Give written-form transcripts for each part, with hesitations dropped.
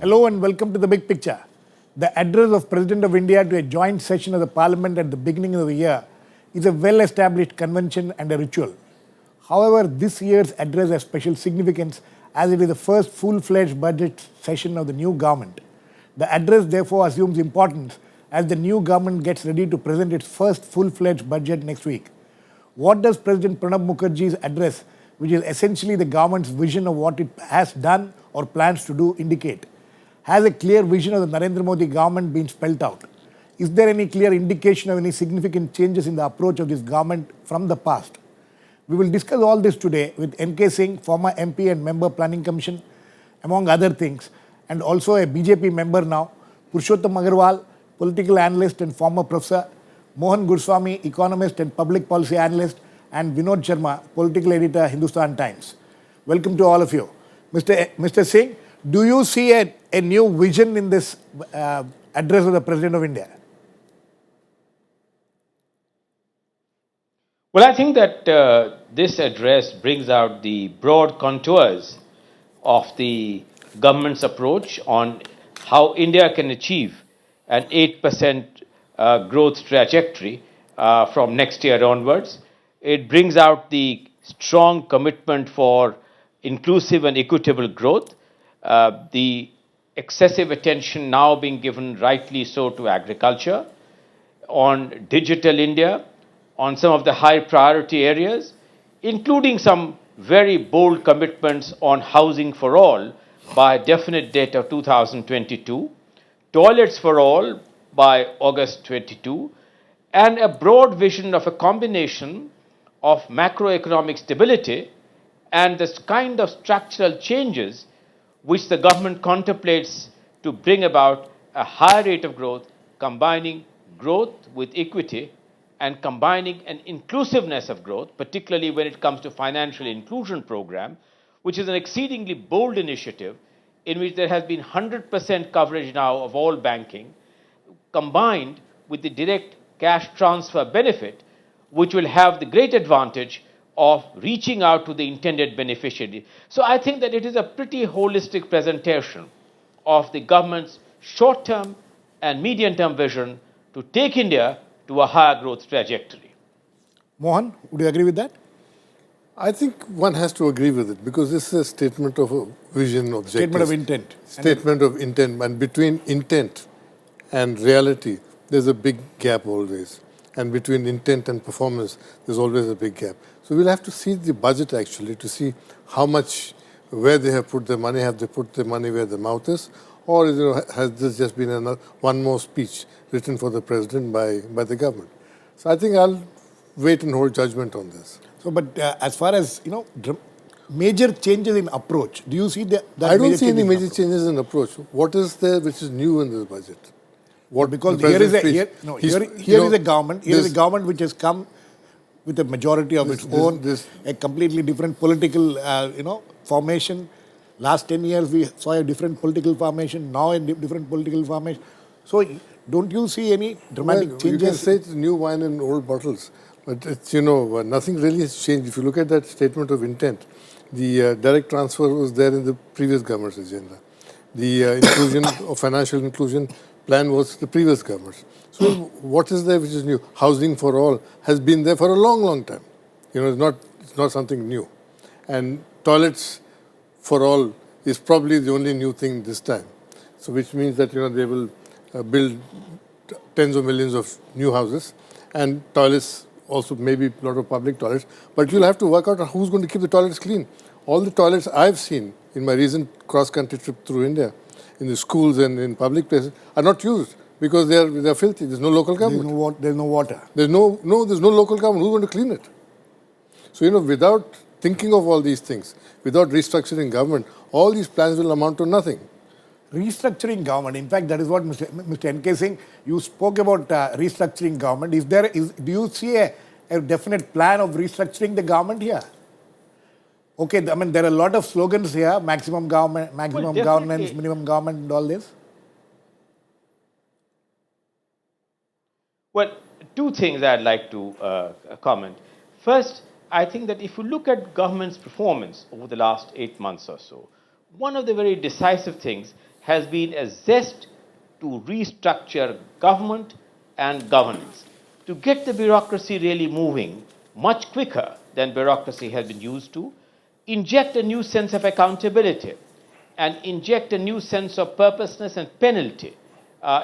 Hello and welcome to The Big Picture. The address of President of India to a joint session of the Parliament at the beginning of the year is a well-established convention and a ritual. However, this year's address has special significance as it is the first full-fledged budget session of the new government. The address therefore assumes importance as the new government gets ready to present its first full-fledged budget next week. What does President Pranab Mukherjee's address, which is essentially the government's vision of what it has done or plans to do, indicate? Has a clear vision of the Narendra Modi government been spelled out? Is there any clear indication of any significant changes in the approach of this government from the past? We will discuss all this today with K Singh, former MP and member Planning Commission, among other things, and also a BJP member now, Purushottam Agrawal, political analyst and former professor, Mohan Guruswamy, economist and public policy analyst, and Vinod Sharma, political editor, Hindustan Times. Welcome to all of you. Mr. Singh, do you see a new vision in this address of the President of India? Well, I think that this address brings out the broad contours of the government's approach on how India can achieve an 8% growth trajectory from next year onwards. It brings out the strong commitment for inclusive and equitable growth, the excessive attention now being given, rightly so, to agriculture, on digital India, on some of the high priority areas, including some very bold commitments on housing for all by a definite date of 2022, toilets for all by August 22, and a broad vision of a combination of macroeconomic stability and the kind of structural changes which the government contemplates to bring about a higher rate of growth, combining growth with equity and combining an inclusiveness of growth, particularly when it comes to financial inclusion program, which is an exceedingly bold initiative in which there has been 100% coverage now of all banking, combined with the direct cash transfer benefit, which will have the great advantage of reaching out to the intended beneficiary. So I think that it is a pretty holistic presentation of the government's short-term and medium-term vision to take India to a higher growth trajectory. Mohan, would you agree with that? I think one has to agree with it because this is a statement of a vision, objective. Statement of intent. Statement of intent. And between intent and reality, there's a big gap always. And between intent and performance, there's always a big gap. So we'll have to see the budget actually to see how much, where they have put their money, have they put their money where the mouth is, or has this just been one more speech written for the president by the government? So I think I'll wait and hold judgment on this. So, but as far as, major changes in approach, do you see that? I don't see any major changes in approach. What is there which is new in this budget? Because here is a government which has come with a majority of its own, a completely different political, formation. Last 10 years we saw a different political formation, now a different political formation. So don't you see any dramatic changes? You can say it's new wine in old bottles, but it's, nothing really has changed. If you look at that statement of intent, the direct transfer was there in the previous government's agenda. The inclusion of financial inclusion plan was the previous government's. So what is there which is new? Housing for all has been there for a long, long time. It's not something new. And toilets for all is probably the only new thing this time. So which means that, they will build tens of millions of new houses and toilets, also maybe a lot of public toilets. But you'll have to work out who's going to keep the toilets clean. All the toilets I've seen in my recent cross-country trip through India, in the schools and in public places, are not used because they're filthy. There's no local government. There's no water. There's no local government. Who's going to clean it? So, without thinking of all these things, without restructuring government, all these plans will amount to nothing. Restructuring government, in fact, that is what Mr. K Singh, you spoke about restructuring government. Do you see a definite plan of restructuring the government here? Okay, there are a lot of slogans here, maximum government, governance, minimum government and all this. Well, two things I'd like to comment. First, I think that if you look at government's performance over the last 8 months or so, one of the very decisive things has been a zest to restructure government and governance, to get the bureaucracy really moving much quicker than bureaucracy has been used to, inject a new sense of accountability, and inject a new sense of purposeness and penalty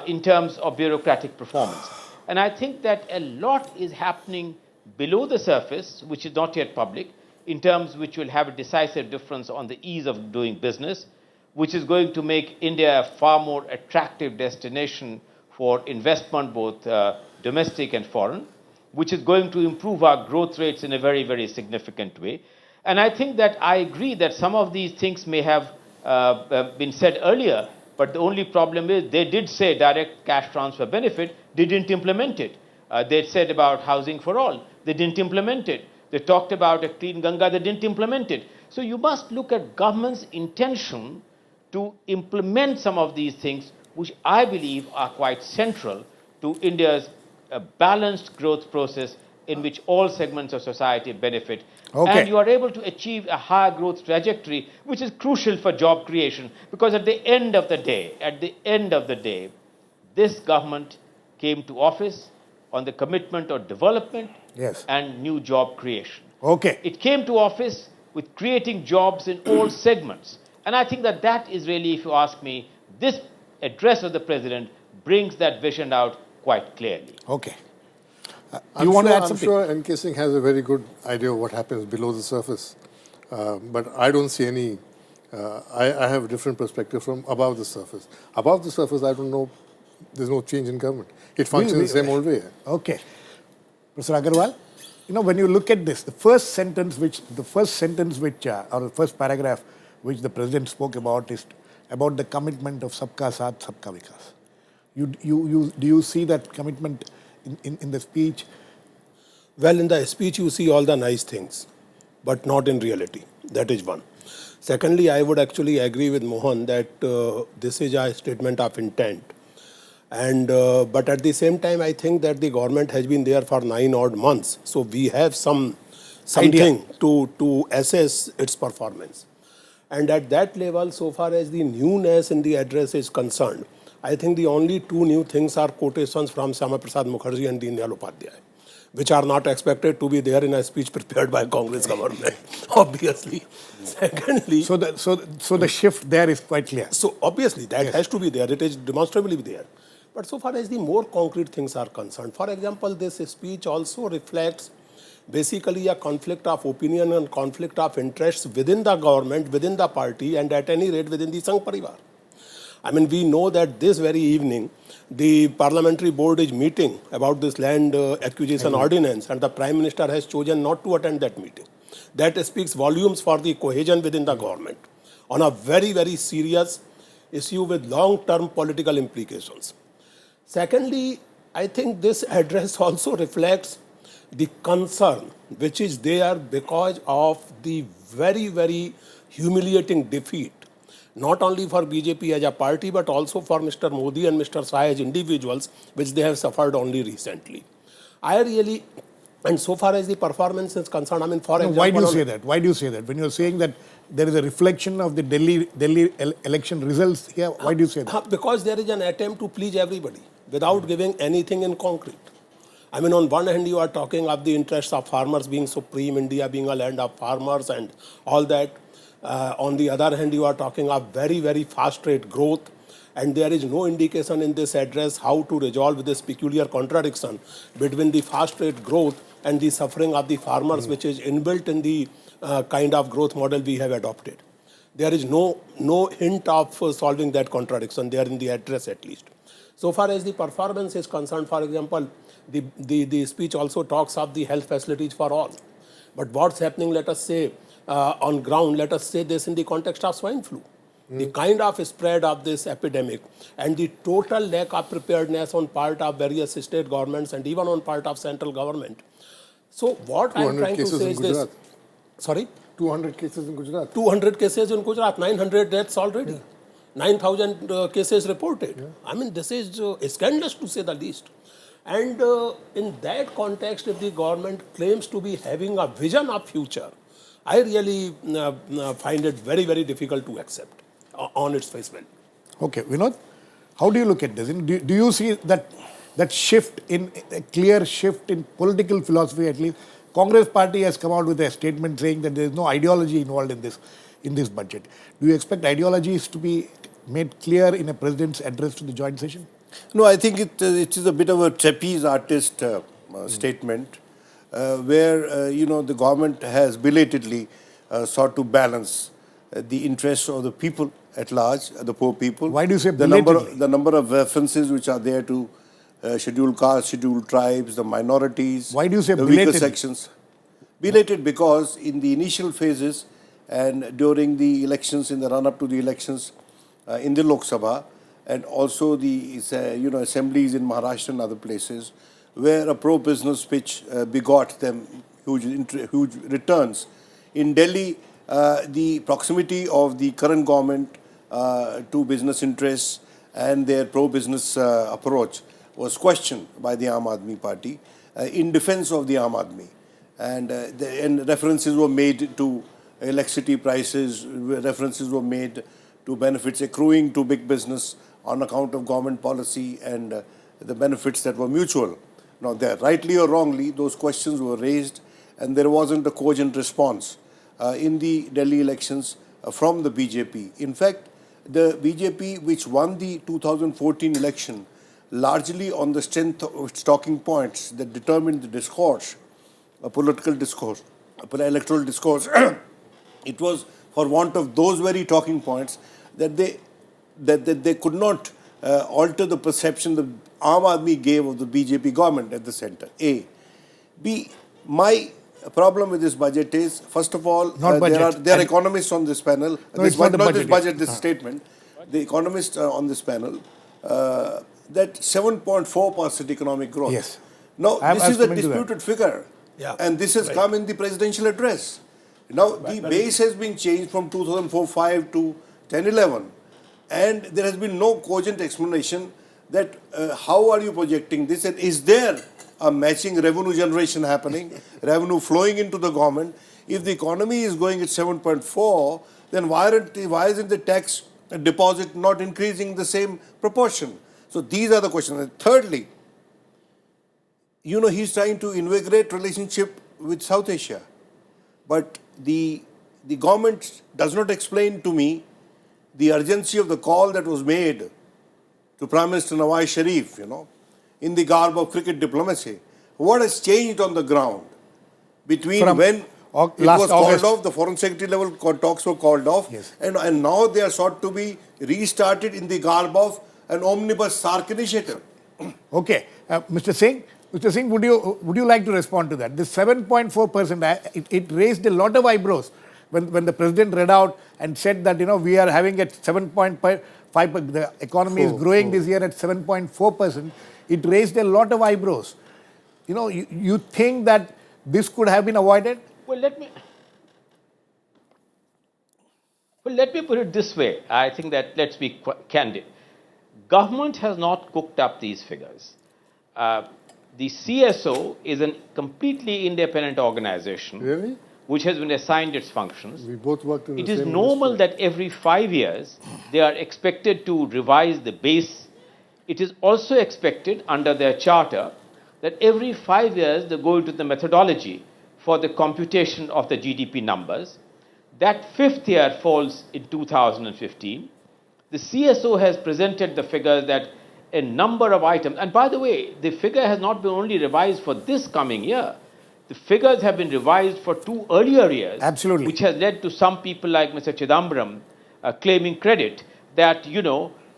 in terms of bureaucratic performance. And I think that a lot is happening below the surface, which is not yet public, in terms which will have a decisive difference on the ease of doing business, which is going to make India a far more attractive destination for investment, both domestic and foreign, which is going to improve our growth rates in a very, very significant way. And I think that I agree that some of these things may have been said earlier, but the only problem is they did say direct cash transfer benefit, they didn't implement it. They said about housing for all, they didn't implement it. They talked about a clean Ganga, they didn't implement it. So you must look at government's intention to implement some of these things, which I believe are quite central to India's balanced growth process in which all segments of society benefit. Okay. And you are able to achieve a higher growth trajectory, which is crucial for job creation. Because at the end of the day, this government came to office on the commitment of development and new job creation. Okay. It came to office with creating jobs in all segments. And I think that that is really, if you ask me, this address of the president brings that vision out quite clearly. Okay. You want to add something? I'm sure K Singh has a very good idea of what happens below the surface. But I don't see any, I have a different perspective from above the surface. Above the surface, I don't know, there's no change in government. It functions the same old way. Okay. Professor Agrawal, you know, when you look at this, the first sentence which, or the first paragraph which the president spoke about is about the commitment of Sabka Saath, Sabka Vikas. Do you see that commitment in the speech? Well, in the speech you see all the nice things, but not in reality. That is one. Secondly, I would actually agree with Mohan that this is a statement of intent. And but at the same time, I think that the government has been there for 9 odd months. So we have something to assess its performance. And at that level, so far as the newness in the address is concerned, I think the only 2 new things are quotations from Syama Prasad Mukherjee and Deen Dayal Upadhyay, which are not expected to be there in a speech prepared by Congress government, obviously. Secondly... So the shift there is quite clear. So obviously that has to be there. It is demonstrably there. But so far as the more concrete things are concerned, for example, this speech also reflects basically a conflict of opinion and conflict of interests within the government, within the party, and at any rate within the Sangh Parivar. I mean, we know that this very evening, the parliamentary board is meeting about this land acquisition ordinance, and the Prime Minister has chosen not to attend that meeting. That speaks volumes for the cohesion within the government on a very, very serious issue with long-term political implications. Secondly, I think this address also reflects the concern which is there because of the very, very humiliating defeat, not only for BJP as a party, but also for Mr. Modi and Mr. Shah as individuals, which they have suffered only recently. And so far as the performance is concerned, I mean, for example... Why do you say that? Why do you say that? When you're saying that there is a reflection of the Delhi election results here, why do you say that? Because there is an attempt to please everybody without giving anything in concrete. I mean, on one hand, you are talking of the interests of farmers being supreme, India being a land of farmers and all that. On the other hand, you are talking of very, very fast rate growth. And there is no indication in this address how to resolve this peculiar contradiction between the fast rate growth and the suffering of the farmers, which is inbuilt in the kind of growth model we have adopted. There is no hint of solving that contradiction there in the address at least. So far as the performance is concerned, for example, the speech also talks of the health facilities for all. But what's happening, let us say, on ground, let us say this in the context of swine flu. The kind of spread of this epidemic and the total lack of preparedness on part of various state governments and even on part of central government. So what I'm trying to say is this. Sorry? 200 cases in Gujarat. 200 cases in Gujarat, 900 deaths already. 9,000 cases reported. Yeah. I mean, this is scandalous to say the least. And in that context, if the government claims to be having a vision of future, I really find it very, very difficult to accept on its face value. Okay, Vinod, how do you look at this? Do you see that shift in a clear shift in political philosophy at least? Congress party has come out with a statement saying that there is no ideology involved in this budget. Do you expect ideologies to be made clear in a president's address to the joint session? No, I think it is a bit of a trapeze artist statement where the government has belatedly sought to balance the interests of the people at large, the poor people. Why do you say the belatedly? the number of references which are there to scheduled castes, scheduled tribes, the minorities. Why do you say the weaker belatedly? sections? Belated because in the initial phases and during the elections, in the run-up to the elections in the Lok Sabha, and also the assemblies in Maharashtra and other places, where a pro-business pitch begot them huge returns. In Delhi, the proximity of the current government to business interests and their pro-business approach was questioned by the Aam Aadmi Party in defense of the Aam Aadmi. And references were made to electricity prices, references were made to benefits accruing to big business on account of government policy and the benefits that were mutual. Now, rightly or wrongly, those questions were raised and there wasn't a cogent response in the Delhi elections from the BJP. In fact, the BJP, which won the 2014 election largely on the strength of its talking points that determined the discourse, a political discourse, electoral discourse, it was for want of those very talking points that they could not alter the perception the Aam Aadmi gave of the BJP government at the center. A. B. My problem with this budget is, first of all, there are economists on this panel. This statement. The economists on this panel that 7.4% economic growth. Yes. Now, this is a disputed figure. Yeah. And this has come in the presidential address. Now, the base has been changed from 2004-05 to 10-11. And there has been no cogent explanation that how are you projecting this, and is there a matching revenue generation happening, revenue flowing into the government? If the economy is going at 7.4, then why isn't the tax deposit not increasing the same proportion? So these are the questions. And thirdly, he's trying to invigorate relationship with South Asia. But the government does not explain to me the urgency of the call that was made to Prime Minister Nawaz Sharif, in the garb of cricket diplomacy. What has changed on the ground between when it was called off, the Foreign Secretary level talks were called off, yes, and now they are sought to be restarted in the garb of an omnibus SARC initiative. Okay, Mr. Singh, would you like to respond to that? The 7.4%, it raised a lot of eyebrows when the president read out and said that we are having at 7.5%, the economy is growing this year at 7.4%. It raised a lot of eyebrows. You think that this could have been avoided? Well, let me put it this way. I think that, let's be candid. Government has not cooked up these figures. The CSO is a completely independent organization. Really? Which has been assigned its functions. We both worked in the It same is normal ministry. that every 5 years they are expected to revise the base. It is also expected under their charter that every 5 years they go into the methodology for the computation of the GDP numbers. That 5th year falls in 2015. The CSO has presented the figures that a number of items, and by the way, the figure has not been only revised for this coming year. The figures have been revised for 2 earlier years. Absolutely. Which has led to some people like Mr. Chidambaram claiming credit that,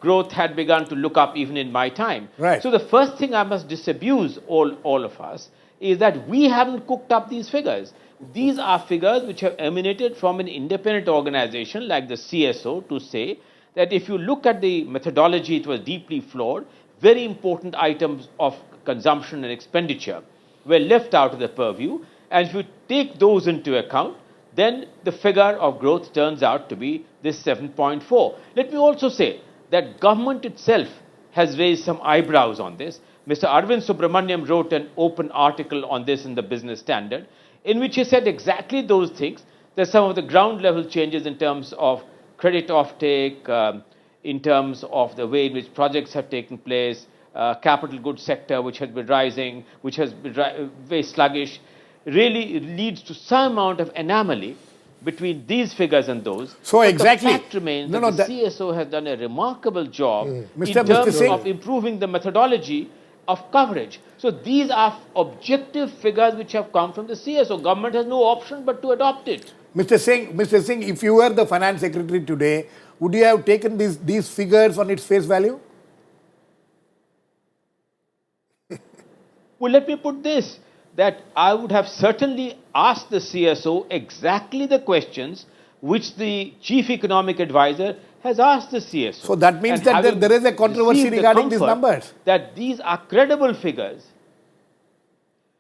growth had begun to look up even in my time. Right. So the first thing I must disabuse all of us is that we haven't cooked up these figures. These are figures which have emanated from an independent organization like the CSO to say that if you look at the methodology, it was deeply flawed. Very important items of consumption and expenditure were left out of the purview, and if you take those into account, then the figure of growth turns out to be this 7.4. Let me also say that government itself has raised some eyebrows on this. Mr. Arvind Subramaniam wrote an open article on this in the Business Standard, in which he said exactly those things, that some of the ground level changes in terms of credit offtake, in terms of the way in which projects have taken place, capital goods sector which has been rising, which has been very sluggish, really leads to some amount of anomaly between these figures and those. So But exactly. the fact remains that the CSO has done a remarkable job in Mr. terms Singh. of improving the methodology of coverage. So these are objective figures which have come from the CSO. Government has no option but to adopt it. Mr. Singh, if you were the finance secretary today, would you have taken these figures on its face value? Well, let me put this, that I would have certainly asked the CSO exactly the questions which the chief economic advisor has asked the CSO. So that means And that having there is a controversy received the regarding these comfort numbers. That these are credible figures.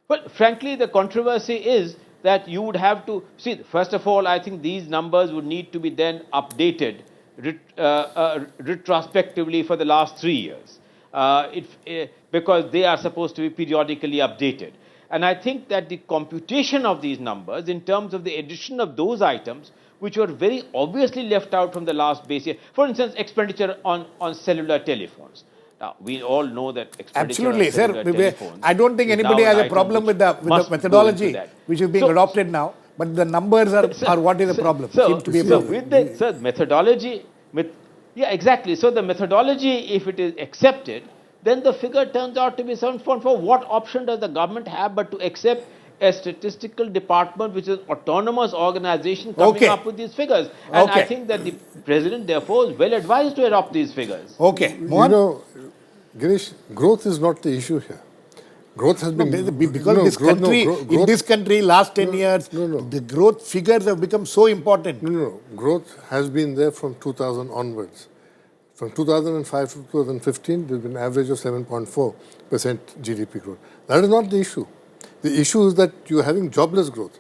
Well, frankly, the controversy is that you would have to see, first of all, I think these numbers would need to be then updated retrospectively for the last 3 years. Because they are supposed to be periodically updated. And I think that the computation of these numbers in terms of the addition of those items which were very obviously left out from the last base year, for instance, expenditure on cellular telephones. Now, we all know that expenditure Absolutely, on cellular sir. telephones I don't think is anybody now an has a item problem which with the must go methodology into that. which is being adopted now, but the numbers are what is the problem. Seems to be a problem. With the methodology, yeah, exactly. So the methodology, if it is accepted, then the figure turns out to be 7.4. What option does the government have but to accept a statistical department which is an autonomous organization coming up with these figures? And I think that the president, therefore, is well advised to adopt these figures. Okay. You know, Girish, growth is not the issue here. Growth has been... Because in this country, last 10 years, the growth figures have become so important. No. Growth has been there from 2000 onwards. From 2005 to 2015, there's been an average of 7.4% GDP growth. That is not the issue. The issue is that you're having jobless growth.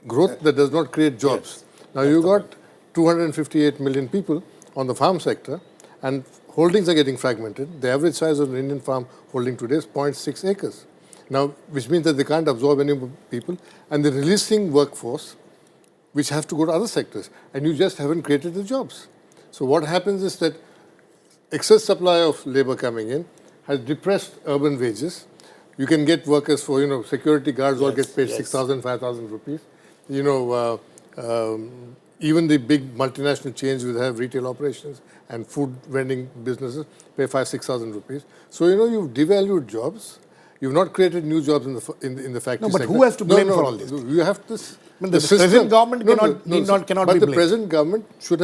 Growth that does not create jobs. Now, you've got 258 million people on the farm sector, and holdings are getting fragmented. The average size of an Indian farm holding today is 0.6 acres. Now, which means that they can't absorb any more people, and they're releasing workforce, which have to go to other sectors, and you just haven't created the jobs. So what happens is that excess supply of labor coming in has depressed urban wages. You can get workers for, security guards all get paid 6,000, 5,000 rupees. Even the big multinational chains which have retail operations and food vending businesses pay 5,000, 6,000 rupees. So, you've devalued jobs. You've not created new jobs in the factory sector. No, but who has to blame for all this? You have this. The present government cannot be blamed. But the present government should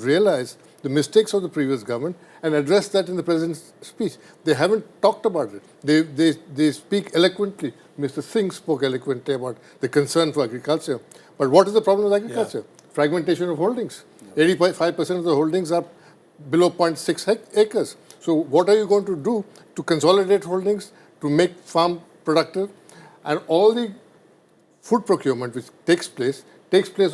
realize the mistakes of the previous government and address that in the president's speech. They haven't talked about it. They speak eloquently. Mr. Singh spoke eloquently about the concern for agriculture. But what is the problem with agriculture? Fragmentation of holdings. 85% of the holdings are below 0.6 acres. So what are you going to do to consolidate holdings, to make farm productive? And all the food procurement which takes place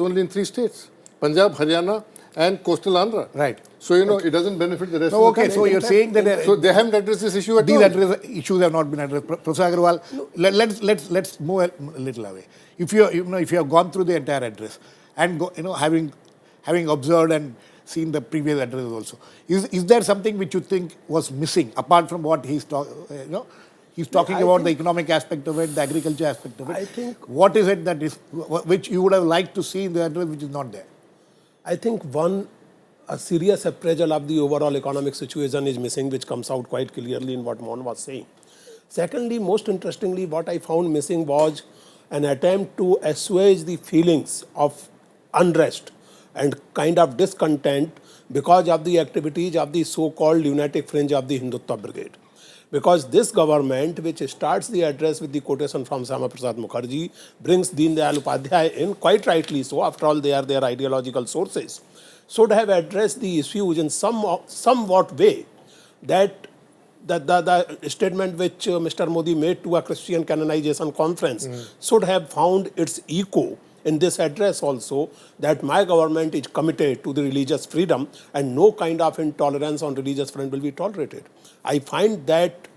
only in 3 states: Punjab, Haryana, and coastal Andhra. Right. So, it doesn't benefit the rest of the country. So you're saying that... So they haven't addressed this issue at all. These issues have not been addressed. Professor Agrawal, let's move a little away. If you have gone through the entire address and having observed and seen the previous addresses also, is there something which you think was missing apart from what he's talking? He's talking about the economic aspect of it, the agriculture aspect of it. I think... What is it that is which you would have liked to see in the address which is not there? I think a serious appraisal of the overall economic situation is missing, which comes out quite clearly in what Mohan was saying. Secondly, most interestingly, what I found missing was an attempt to assuage the feelings of unrest and kind of discontent because of the activities of the so-called lunatic fringe of the Hindutva brigade. Because this government, which starts the address with the quotation from Syama Prasad Mukherjee, brings Deen Dayal Upadhyay in, quite rightly so, after all they are their ideological sources, should have addressed the issues in somewhat way that the statement which Mr. Modi made to a Christian canonization conference should have found its echo in this address also, that my government is committed to the religious freedom and no kind of intolerance on religious front will be tolerated. I find that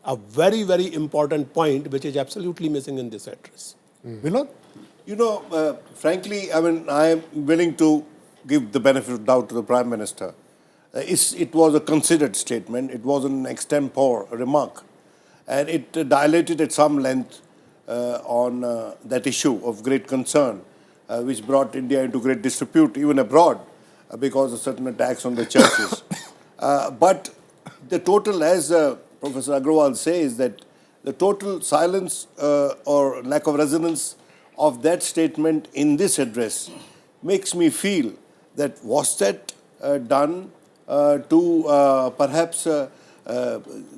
a very, very important point which is absolutely missing in this address. Vinod? Frankly, I am willing to give the benefit of doubt to the Prime Minister It was a considered statement. It wasn't an extempore remark. And it dilated at some length on that issue of great concern, which brought India into great disrepute, even abroad, because of certain attacks on the churches. But the total, as Professor Agrawal says, that the total silence or lack of resonance of that statement in this address makes me feel that was that done to perhaps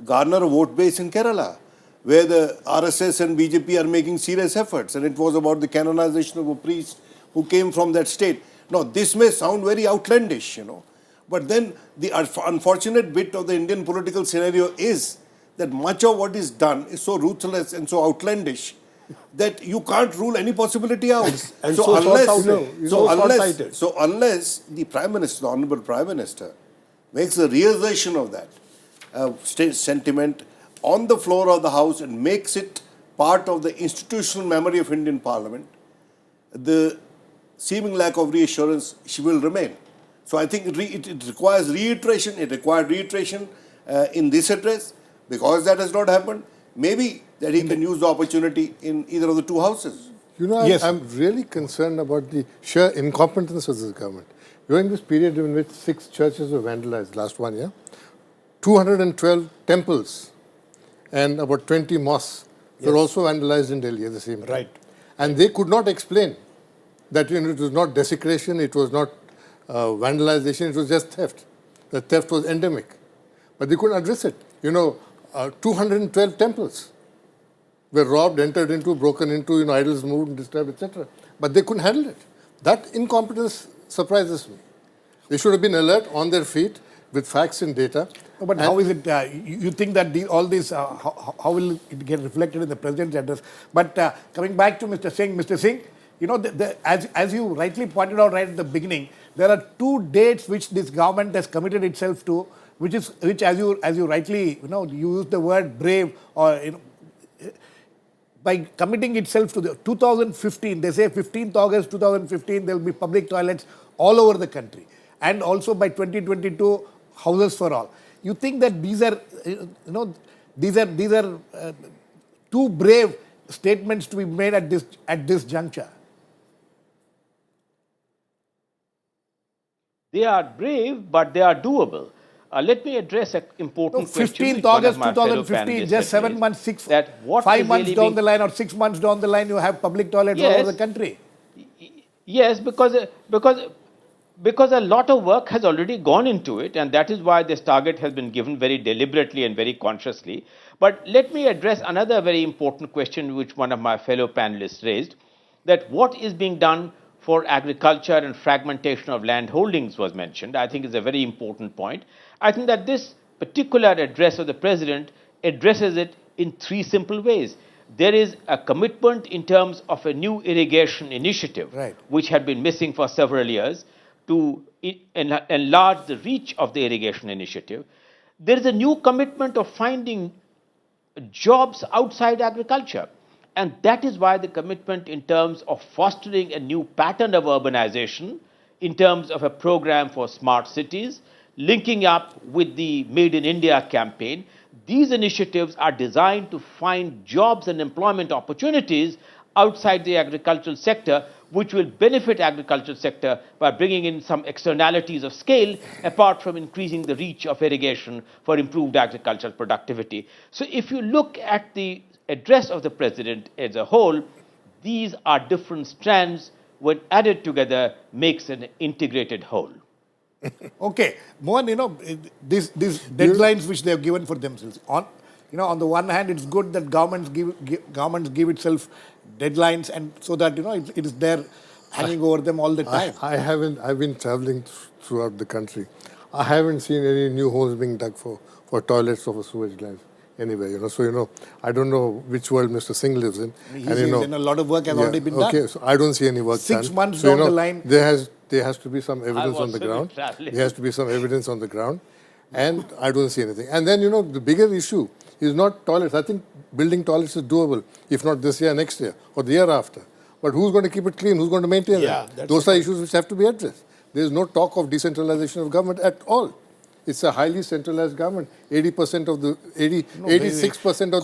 garner a vote base in Kerala, where the RSS and BJP are making serious efforts, and it was about the canonization of a priest who came from that state. Now, this may sound very outlandish, but then the unfortunate bit of the Indian political scenario is that much of what is done is so ruthless and so outlandish that you can't rule any possibility out. And so short-sighted. unless the Prime Minister, the Honorable Prime Minister, makes a real version of that sentiment on the floor of the House and makes it part of the institutional memory of Indian Parliament, the seeming lack of reassurance will remain. So I think it requires reiteration. It required reiteration in this address. Because that has not happened, maybe that he can use the opportunity in either of the two houses. Yes. I'm really concerned about the sheer incompetence of this government. During this period in which 6 churches were vandalized last 1 year, 212 temples and about 20 mosques were also vandalized in Delhi at the same time. Right. And they could not explain that it was not desecration, it was not vandalization, it was just theft. The theft was endemic. But they couldn't address it. 212 temples were robbed, entered into, broken into, idols moved, disturbed, etc. But they couldn't handle it. That incompetence surprises me. They should have been alert, on their feet, with facts and data. But how is it, you think that all this, how will it get reflected in the President's address? But coming back to Mr. Singh, as you rightly pointed out right at the beginning, there are 2 dates which this government has committed itself to, which as you rightly, you use the word brave, or by committing itself to the 2015, they say 15th August 2015, there will be public toilets all over the country. And also by 2022, houses for all. You think that these are too brave statements to be made at this juncture? They are brave, but they are doable. Let me address an important question. 15th August 2015, just 7 months, 5 months down the line, or 6 months down the line, you have public toilets all over the country. Yes, because a lot of work has already gone into it, and that is why this target has been given very deliberately and very consciously. But let me address another very important question which one of my fellow panelists raised, that what is being done for agriculture and fragmentation of land holdings was mentioned. I think is a very important point. I think that this particular address of the President addresses it in 3 simple ways. There is a commitment in terms of a new irrigation initiative, right, which had been missing for several years, to enlarge the reach of the irrigation initiative. There is a new commitment of finding jobs outside agriculture. And that is why the commitment in terms of fostering a new pattern of urbanization, in terms of a program for smart cities, linking up with the Made in India campaign, these initiatives are designed to find jobs and employment opportunities outside the agricultural sector, which will benefit agricultural sector by bringing in some externalities of scale, apart from increasing the reach of irrigation for improved agricultural productivity. So if you look at the address of the President as a whole, these are different strands, when added together, makes an integrated whole. Okay, Mohan, these deadlines which they have given for themselves. On the one hand, it's good that governments give itself deadlines, and so that it is there hanging over them all the time. I've been traveling throughout the country. I haven't seen any new holes being dug for toilets or for sewage lines anywhere. So I don't know which world Mr. Singh lives in. And a lot of work has already been done. Okay, so I don't see any work 6 done. months down the line. There has to be some evidence on the ground. There has to be some evidence on the ground, and I don't see anything. And then the bigger issue is not toilets. I think building toilets is doable, if not this year, next year, or the year after. But who's going to keep it clean? Who's going to maintain it? Those are issues which have to be addressed. There is no talk of decentralization of government at all. It's a highly centralized government. 86% of the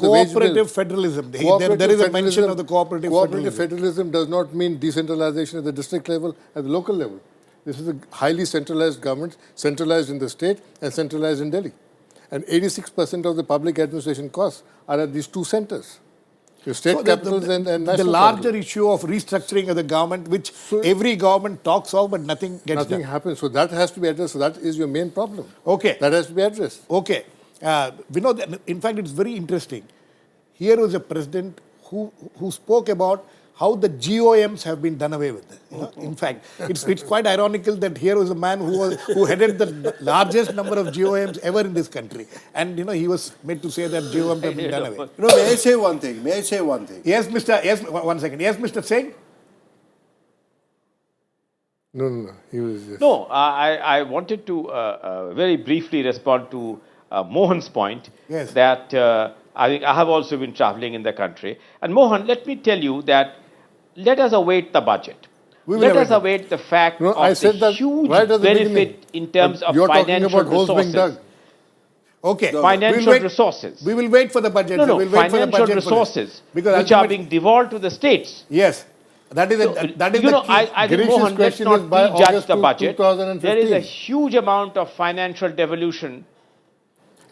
wage bill. Cooperative federalism. There is a mention of the cooperative Cooperative federalism. federalism does not mean decentralization at the district level, at the local level. This is a highly centralized government, centralized in the state and centralized in Delhi. And 86% of the public administration costs are at these two centers. The state capitals and national the larger capital. issue of restructuring of the government, which every government talks of, but nothing gets Nothing done. happens. So that has to be addressed. So that is your main problem. Okay. That has to be addressed. Okay. Vinod, in fact, it's very interesting. Here was a president who spoke about how the GOMs have been done away with. You know? In fact, it's quite ironical that here was a man who headed the largest number of GOMs ever in this country. And, he was made to say that GOMs have been done away. May I say one thing? Yes, one second. Yes, Mr. Singh? No. He was just... No, I wanted to very briefly respond to Mohan's point. Yes. That I think I have also been traveling in the country. And Mohan, let me tell you that let us await the budget. Let us await the fact of the huge benefit in terms of financial resources. Okay. Financial resources. We will wait for the budget. No, we'll wait financial for the budget resources because which are being devolved to the states. Yes. That is the key. I think, Girish's Mohan, let's question not is by prejudge August the budget. 2015. There is a huge amount of financial devolution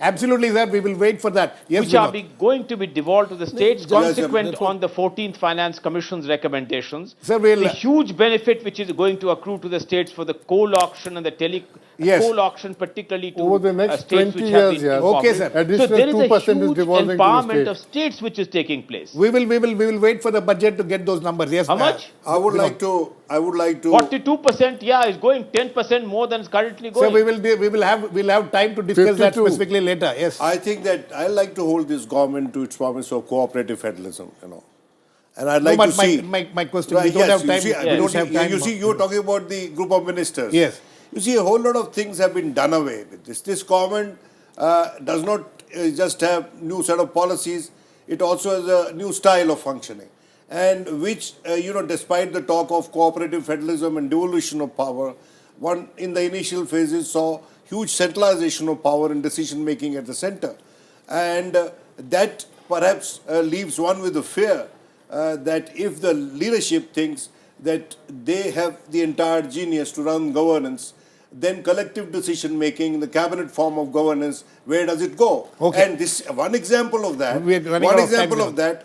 Absolutely, sir. We will wait for that. Yes, which are going to be devolved to the states consequent yes, on the 14th Finance Commission's recommendations. Sir, the huge benefit which is going to accrue to the states for the coal auction and the coal auction, particularly to over the next states 20 which years, have been yes. Okay, sir. Additional so there is a 2% is huge devolving to the empowerment state. of states which is taking place. We will wait for the budget to get those numbers. Yes. How much? I would like to 42%, yeah, is going 10% more than is currently going. So we'll have time to discuss that 52. specifically later. Yes. I think that I like to hold this government to its promise of cooperative federalism, And I'd like to see... My question, we don't have time. We don't have time. You see, you're talking about the group of ministers. Yes. You see, a whole lot of things have been done away with this. This government does not just have new set of policies, it also has a new style of functioning. And which, despite the talk of cooperative federalism and devolution of power, one in the initial phases saw huge centralization of power and decision making at the center. And that perhaps leaves one with the fear that if the leadership thinks that they have the entire genius to run governance, then collective decision making, the cabinet form of governance, where does it go? Okay. And this one example of that,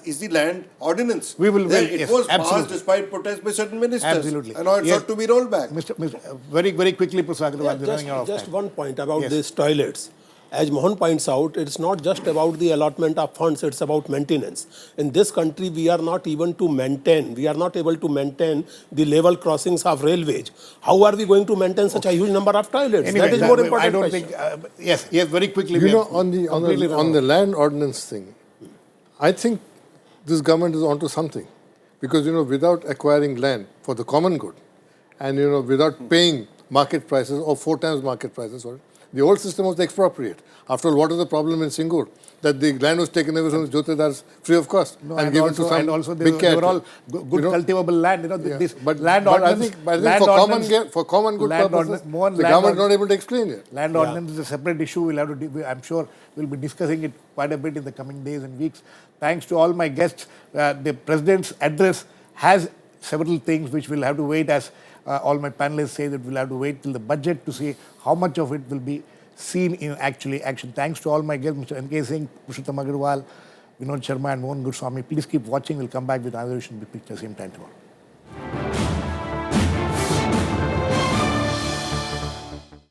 is the land ordinance. We will wait. It was passed despite protest by certain ministers. Absolutely. And now it's got to be rolled back. Mr. Very, very quickly, Professor Agrawal, just one point about these toilets. As Mohan points out, it's not just about the allotment of funds, it's about maintenance. In this country, we are not able to maintain the level crossings of railways. How are we going to maintain such a huge number of toilets? Anyway, that is more important I don't question. think, yes, very quickly. On the land ordinance thing, I think this government is onto something. Because, without acquiring land for the common good and, without paying market prices or 4 times market prices, the old system was the expropriate. After all, what was the problem in Singur? That the land was taken away from the Jotedars free of cost and given to some big cat. They were all good cultivable land. But land ordinance, for common good purposes, the government is not able to explain it. Land ordinance is a separate issue. I'm sure we'll be discussing it quite a bit in the coming days and weeks. Thanks to all my guests. The President's address has several things which we'll have to wait, as all my panelists say, that we'll have to wait till the budget to see how much of it will be seen in action. Thanks to all my guests, Mr. K Singh, Purushottam Agrawal, Vinod Sharma and Mohan Guruswamy. Please keep watching. We'll come back with another edition of Big Picture same time tomorrow.